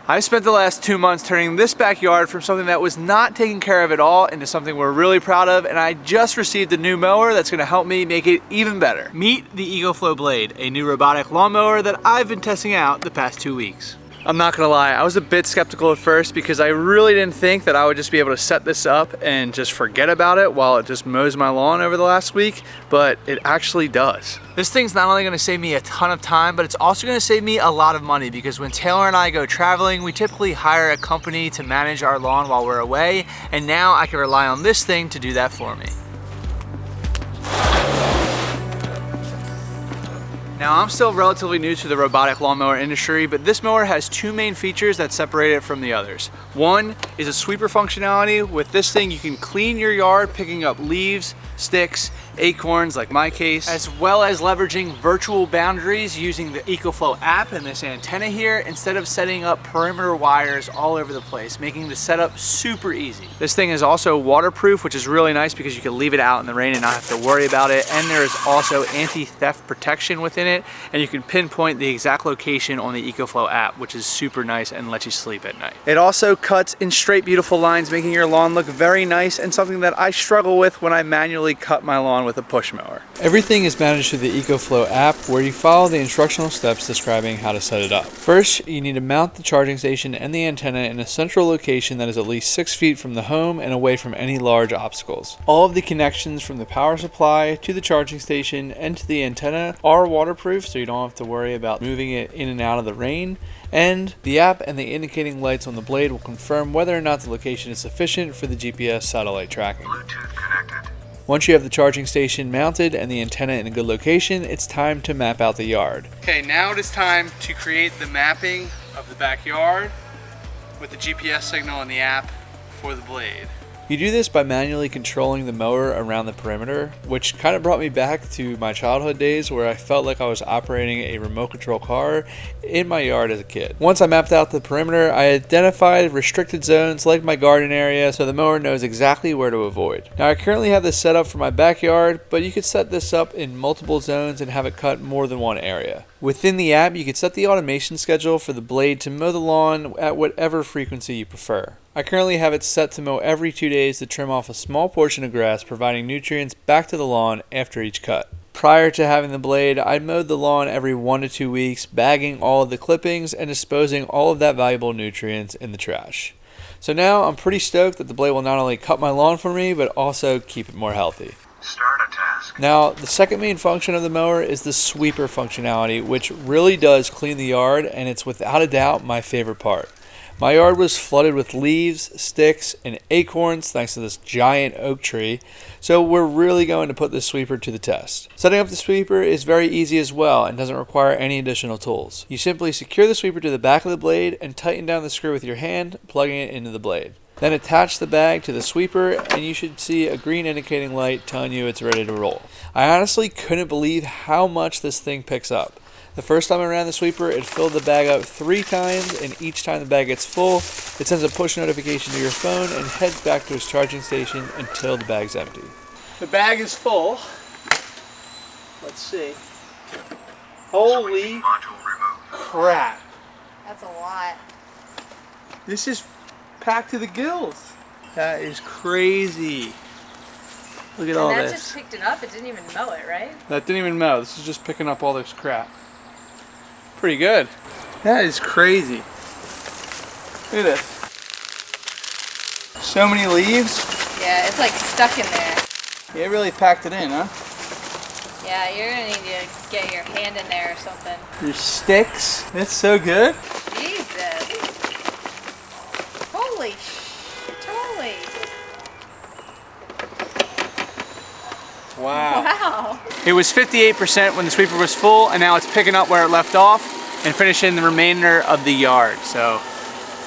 I spent the last 2 months turning this backyard from something that was not taken care of at all into something we're really proud of, and I just received a new mower that's gonna help me make it even better. Meet the EcoFlow Blade, a new robotic lawnmower that I've been testing out the past 2 weeks. I'm not gonna lie, I was a bit skeptical at first because I really didn't think that I would just be able to set this up and just forget about it while it just mows my lawn over the last week, but it actually does. This thing's not only gonna save me a ton of time, but it's also gonna save me a lot of money because when Taylor and I go traveling, we typically hire a company to manage our lawn while we're away, and now I can rely on this thing to do that for me. Now, I'm still relatively new to the robotic lawnmower industry, but this mower has two main features that separate it from the others. One is a sweeper functionality. With this thing, you can clean your yard, picking up leaves, sticks, acorns, like my case, as well as leveraging virtual boundaries using the EcoFlow app and this antenna here, instead of setting up perimeter wires all over the place, making the setup super easy. This thing is also waterproof, which is really nice because you can leave it out in the rain and not have to worry about it. And there is also anti-theft protection within it, and you can pinpoint the exact location on the EcoFlow app, which is super nice and lets you sleep at night. It also cuts in straight, beautiful lines, making your lawn look very nice, and something that I struggle with when I manually cut my lawn with a push mower. Everything is managed through the EcoFlow app, where you follow the instructional steps describing how to set it up. First, you need to mount the charging station and the antenna in a central location that is at least 6 feet from the home and away from any large obstacles. All of the connections from the power supply to the charging station and to the antenna are waterproof, so you don't have to worry about moving it in and out of the rain. And the app and the indicating lights on the blade will confirm whether or not the location is sufficient for the GPS satellite tracking. Bluetooth connected. Once you have the charging station mounted and the antenna in a good location, it's time to map out the yard. Okay, now it is time to create the mapping of the backyard with the GPS signal in the app for the blade. You do this by manually controlling the mower around the perimeter, which kind of brought me back to my childhood days where I felt like I was operating a remote control car in my yard as a kid. Once I mapped out the perimeter, I identified restricted zones like my garden area so the mower knows exactly where to avoid. Now, I currently have this set up for my backyard, but you could set this up in multiple zones and have it cut more than one area. Within the app, you can set the automation schedule for the blade to mow the lawn at whatever frequency you prefer. I currently have it set to mow every 2 days to trim off a small portion of grass, providing nutrients back to the lawn after each cut. Prior to having the blade, I mowed the lawn every 1 to 2 weeks, bagging all of the clippings and disposing all of that valuable nutrients in the trash. So now I'm pretty stoked that the blade will not only cut my lawn for me, but also keep it more healthy. Start a task. Now, the second main function of the mower is the sweeper functionality, which really does clean the yard, and it's without a doubt my favorite part. My yard was flooded with leaves, sticks, and acorns thanks to this giant oak tree, so we're really going to put this sweeper to the test. Setting up the sweeper is very easy as well and doesn't require any additional tools. You simply secure the sweeper to the back of the blade and tighten down the screw with your hand, plugging it into the blade. Then attach the bag to the sweeper and you should see a green indicating light telling you it's ready to roll. I honestly couldn't believe how much this thing picks up. The first time I ran the sweeper, it filled the bag up 3 times, and each time the bag gets full, it sends a push notification to your phone and heads back to its charging station until the bag's empty. The bag is full. Let's see. Holy crap. That's a lot. This is packed to the gills. That is crazy. Look at all this. And that just picked it up? It didn't even mow it, right? That didn't even mow. This is just picking up all this crap. Pretty good. That is crazy. Look at this. So many leaves. Yeah, it's like stuck in there. Yeah, it really packed it in, huh? Yeah, you're gonna need to get your hand in there or something. There's sticks. It's so good. Jesus. Holy totally. Wow. Wow. It was 58% when the sweeper was full, and now it's picking up where it left off and finishing the remainder of the yard. So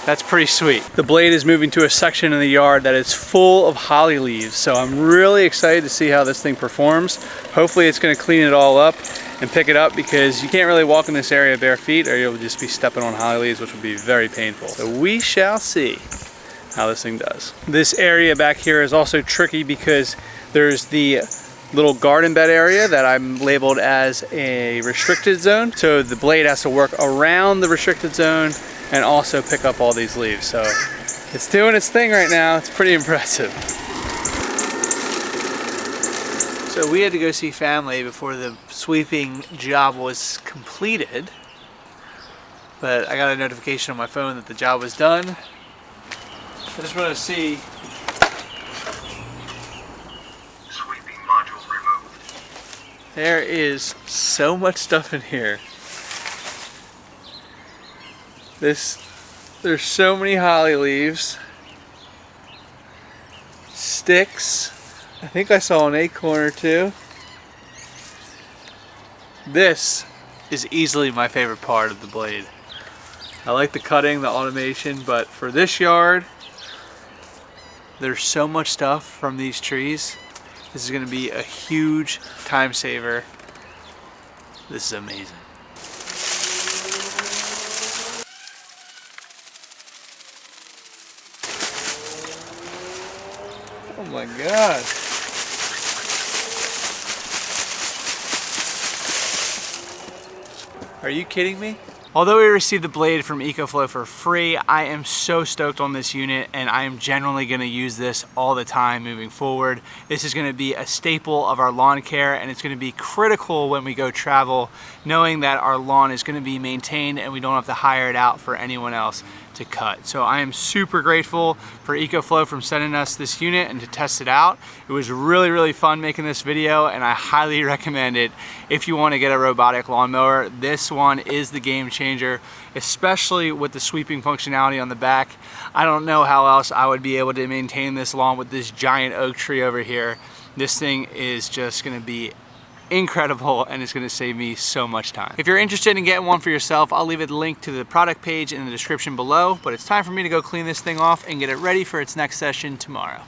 that's pretty sweet. The blade is moving to a section in the yard that is full of holly leaves. So I'm really excited to see how this thing performs. Hopefully it's gonna clean it all up and pick it up, because you can't really walk in this area bare feet or you'll just be stepping on holly leaves, which would be very painful. So we shall see how this thing does. This area back here is also tricky because there's the little garden bed area that I'm labeled as a restricted zone. So the blade has to work around the restricted zone and also pick up all these leaves. So it's doing its thing right now. It's pretty impressive. So we had to go see family before the sweeping job was completed. But I got a notification on my phone that the job was done. I just want to see. Sweeping module removed. There is so much stuff in here. There's so many holly leaves, sticks. I think I saw an acorn or two. This is easily my favorite part of the blade. I like the cutting, the automation, but for this yard, there's so much stuff from these trees. This is gonna be a huge time saver. This is amazing. Oh my God. Are you kidding me? Although we received the blade from EcoFlow for free, I am so stoked on this unit and I am generally gonna use this all the time moving forward. This is gonna be a staple of our lawn care and it's gonna be critical when we go travel, knowing that our lawn is gonna be maintained and we don't have to hire it out for anyone else to cut. So I am super grateful for EcoFlow from sending us this unit and to test it out. It was really, really fun making this video and I highly recommend it if you want to get a robotic lawnmower. This one is the game changer, especially with the sweeping functionality on the back. I don't know how else I would be able to maintain this lawn with this giant oak tree over here. This thing is just gonna be incredible and it's going to save me so much time. If you're interested in getting one for yourself, I'll leave a link to the product page in the description below, but it's time for me to go clean this thing off and get it ready for its next session tomorrow.